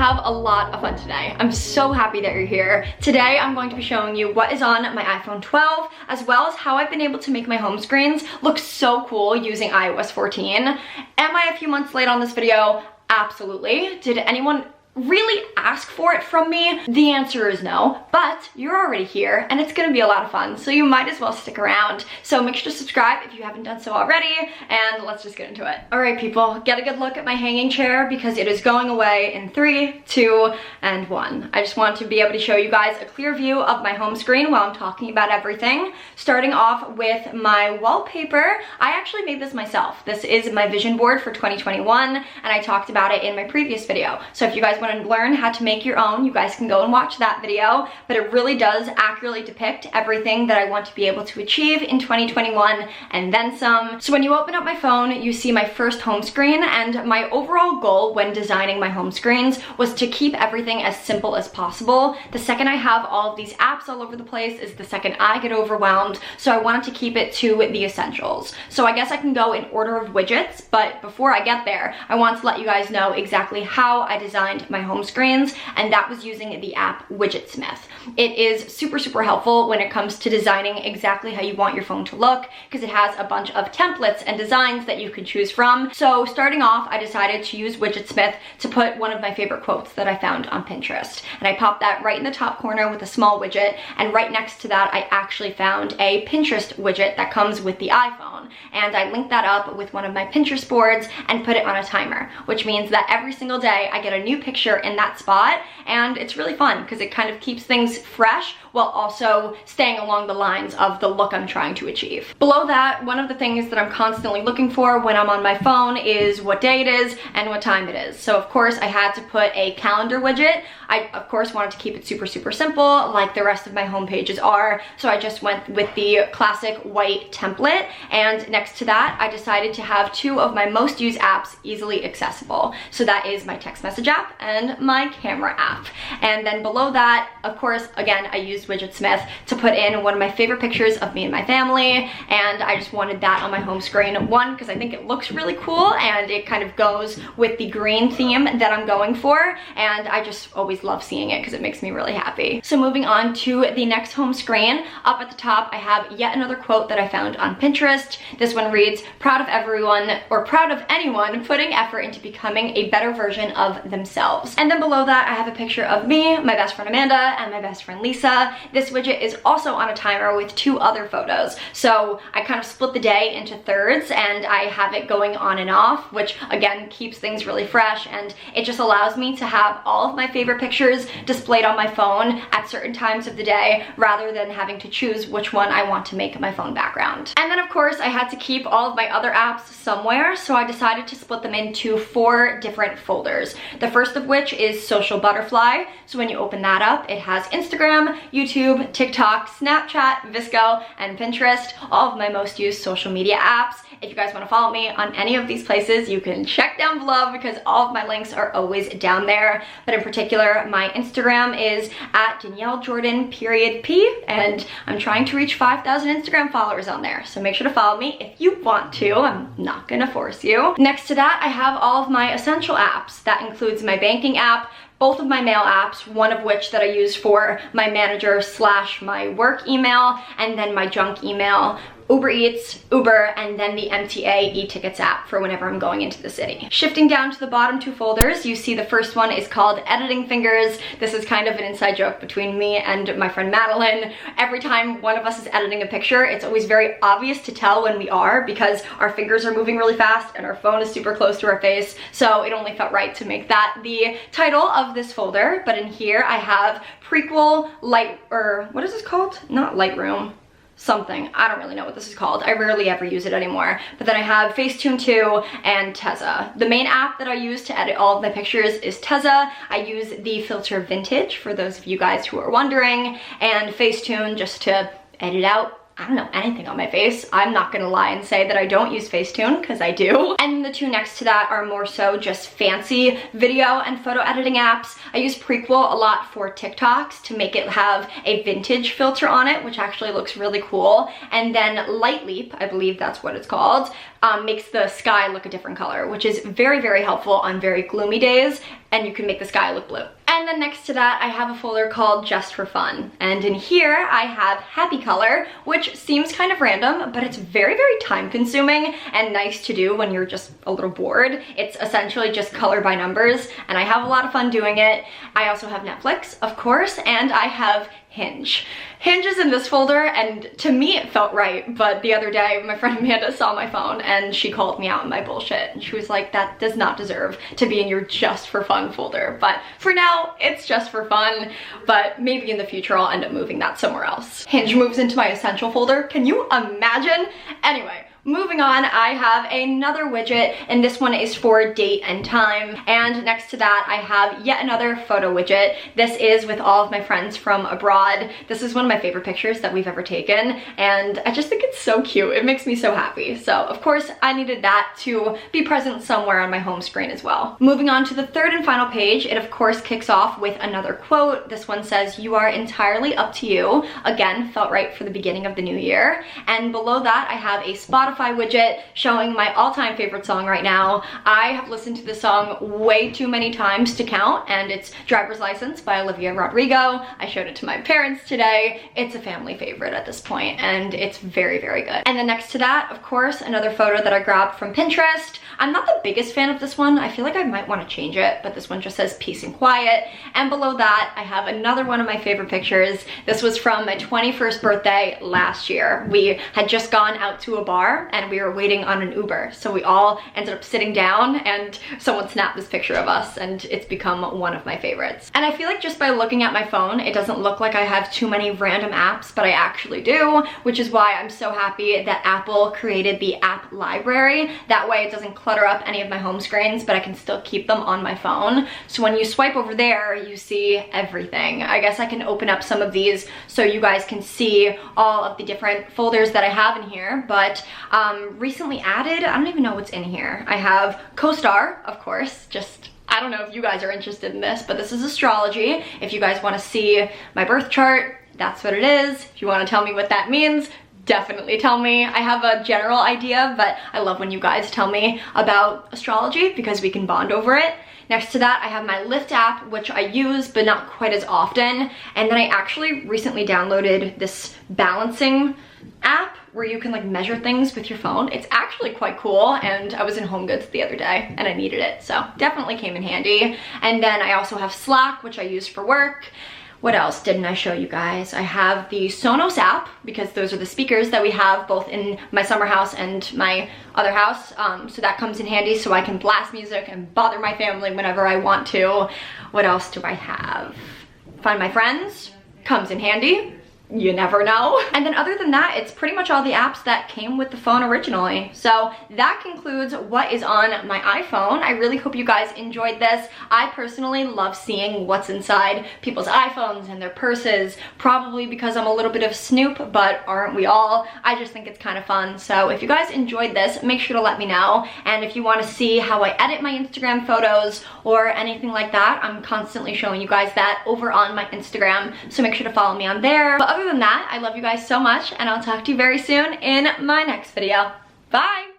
have a lot of fun today. I'm so happy that you're here. Today I'm going to be showing you what is on my iPhone 12, as well as how I've been able to make my home screens look so cool using iOS 14. Am I a few months late on this video? Absolutely. Did anyone really ask for it from me? The answer is no, but you're already here and it's gonna be a lot of fun, so you might as well stick around. So make sure to subscribe if you haven't done so already, and let's just get into it. All right, people, get a good look at my hanging chair because it is going away in 3, 2, and 1. I just want to be able to show you guys a clear view of my home screen while I'm talking about everything. Starting off with my wallpaper, I actually made this myself. This is my vision board for 2021, and I talked about it in my previous video. So if you guys want to learn how to make your own, you guys can go and watch that video, but it really does accurately depict everything that I want to be able to achieve in 2021 and then some. So when you open up my phone, you see my first home screen, and my overall goal when designing my home screens was to keep everything as simple as possible. The second I have all of these apps all over the place is the second I get overwhelmed, so I wanted to keep it to the essentials. So I guess I can go in order of widgets, but before I get there, I want to let you guys know exactly how I designed my home screens, and that was using the app Widgetsmith. It is super helpful when it comes to designing exactly how you want your phone to look, because it has a bunch of templates and designs that you can choose from. So starting off, I decided to use Widgetsmith to put one of my favorite quotes that I found on Pinterest, and I popped that right in the top corner with a small widget, and right next to that I actually found a Pinterest widget that comes with the iPhone, and I linked that up with one of my Pinterest boards and put it on a timer, which means that every single day I get a new picture in that spot, and it's really fun because it kind of keeps things fresh while also staying along the lines of the look I'm trying to achieve. Below that, one of the things that I'm constantly looking for when I'm on my phone is what day it is and what time it is. So of course I had to put a calendar widget. I of course wanted to keep it super simple like the rest of my home pages are, so I just went with the classic white template, and next to that I decided to have 2 of my most used apps easily accessible. So that is my text message app and my camera app. And then below that, of course, again, I used Widgetsmith to put in one of my favorite pictures of me and my family, and I just wanted that on my home screen. One, because I think it looks really cool and it kind of goes with the green theme that I'm going for, and I just always love seeing it because it makes me really happy. So moving on to the next home screen, up at the top I have yet another quote that I found on Pinterest. This one reads, "Proud of everyone, or proud of anyone putting effort into becoming a better version of themselves." And then below that I have a picture of me, my best friend Amanda, and my best friend Lisa. This widget is also on a timer with 2 other photos. So I kind of split the day into thirds, and I have it going on and off, which again keeps things really fresh, and it just allows me to have all of my favorite pictures displayed on my phone at certain times of the day, rather than having to choose which one I want to make my phone background. And then of course I had to keep all of my other apps somewhere, so I decided to split them into 4 different folders. The first of which is Social Butterfly. So when you open that up, it has Instagram, YouTube, TikTok, Snapchat, Visco, and Pinterest, all of my most used social media apps. If you guys want to follow me on any of these places, you can check down below because all of my links are always down there. But in particular, my Instagram is at Danielle Jordan _P, and I'm trying to reach 5,000 Instagram followers on there. So make sure to follow me if you want to. I'm not gonna force you. Next to that, I have all of my essential apps. That includes my banking app, both of my mail apps, one of which that I use for my manager / my work email, and then my junk email, Uber Eats, Uber, and then the MTA e-tickets app for whenever I'm going into the city. Shifting down to the bottom 2 folders, you see the first one is called Editing Fingers. This is kind of an inside joke between me and my friend Madeline. Every time one of us is editing a picture, it's always very obvious to tell when we are, because our fingers are moving really fast and our phone is super close to our face, so it only felt right to make that the title of this folder. But in here I have Prequel, what is this called? Not Lightroom. Something. I don't really know what this is called. I rarely ever use it anymore. But then I have Facetune 2 and Tezza. The main app that I use to edit all of my pictures is Tezza. I use the filter Vintage for those of you guys who are wondering, and Facetune just to edit out I don't know, anything on my face. I'm not gonna lie and say that I don't use Facetune, because I do. And the two next to that are more so just fancy video and photo editing apps. I use Prequel a lot for TikToks to make it have a vintage filter on it, which actually looks really cool. And then Light Leap, I believe that's what it's called, makes the sky look a different color, which is very, very helpful on very gloomy days, and you can make the sky look blue. And then next to that, I have a folder called Just for Fun. And in here, I have Happy Color, which seems kind of random, but it's very, very time consuming and nice to do when you're just a little bored. It's essentially just color by numbers, and I have a lot of fun doing it. I also have Netflix, of course, and I have Hinge. Hinge is in this folder, and to me it felt right, but the other day my friend Amanda saw my phone and she called me out on my bullshit, and she was like, that does not deserve to be in your Just for Fun folder. But for now, it's Just for Fun, but maybe in the future I'll end up moving that somewhere else. Hinge moves into my Essential folder. Can you imagine? Anyway, moving on, I have another widget, and this one is for date and time. And next to that, I have yet another photo widget. This is with all of my friends from abroad. This is one of my favorite pictures that we've ever taken, and I just think it's so cute. It makes me so happy. So of course, I needed that to be present somewhere on my home screen as well. Moving on to the third and final page, it of course kicks off with another quote. This one says, "You are entirely up to you." Again, felt right for the beginning of the new year. And below that, I have a Spotify widget showing my all-time favorite song right now. I have listened to this song way too many times to count, and it's Driver's License by Olivia Rodrigo. I showed it to my parents today. It's a family favorite at this point, and it's very, very good. And then next to that, of course, another photo that I grabbed from Pinterest. I'm not the biggest fan of this one. I feel like I might want to change it, but this one just says peace and quiet. And below that, I have another one of my favorite pictures. This was from my 21st birthday last year. We had just gone out to a bar and we were waiting on an Uber. So we all ended up sitting down and someone snapped this picture of us, and it's become one of my favorites. And I feel like just by looking at my phone, it doesn't look like I have too many random apps, but I actually do, which is why I'm so happy that Apple created the app library. That way it doesn't clutter up any of my home screens, but I can still keep them on my phone. So when you swipe over there, you see everything. I guess I can open up some of these so you guys can see all of the different folders that I have in here, but recently added, I don't even know what's in here. I have CoStar, of course, I don't know if you guys are interested in this, but this is astrology. If you guys want to see my birth chart, that's what it is. If you want to tell me what that means, definitely tell me. I have a general idea, but I love when you guys tell me about astrology because we can bond over it. Next to that, I have my Lyft app, which I use, but not quite as often. And then I actually recently downloaded this balancing app where you can like measure things with your phone. It's actually quite cool, and I was in HomeGoods the other day and I needed it, so definitely came in handy. And then I also have Slack, which I use for work. What else didn't I show you guys? I have the Sonos app, because those are the speakers that we have both in my summer house and my other house. So that comes in handy, so I can blast music and bother my family whenever I want to. What else do I have? Find My Friends, comes in handy. You never know. And then other than that, it's pretty much all the apps that came with the phone originally. So that concludes what is on my iPhone. I really hope you guys enjoyed this. I personally love seeing what's inside people's iPhones and their purses, probably because I'm a little bit of a snoop, but aren't we all? I just think it's kind of fun. So if you guys enjoyed this, make sure to let me know. And if you want to see how I edit my Instagram photos or anything like that, I'm constantly showing you guys that over on my Instagram. So make sure to follow me on there. But other than that, I love you guys so much, and I'll talk to you very soon in my next video. Bye!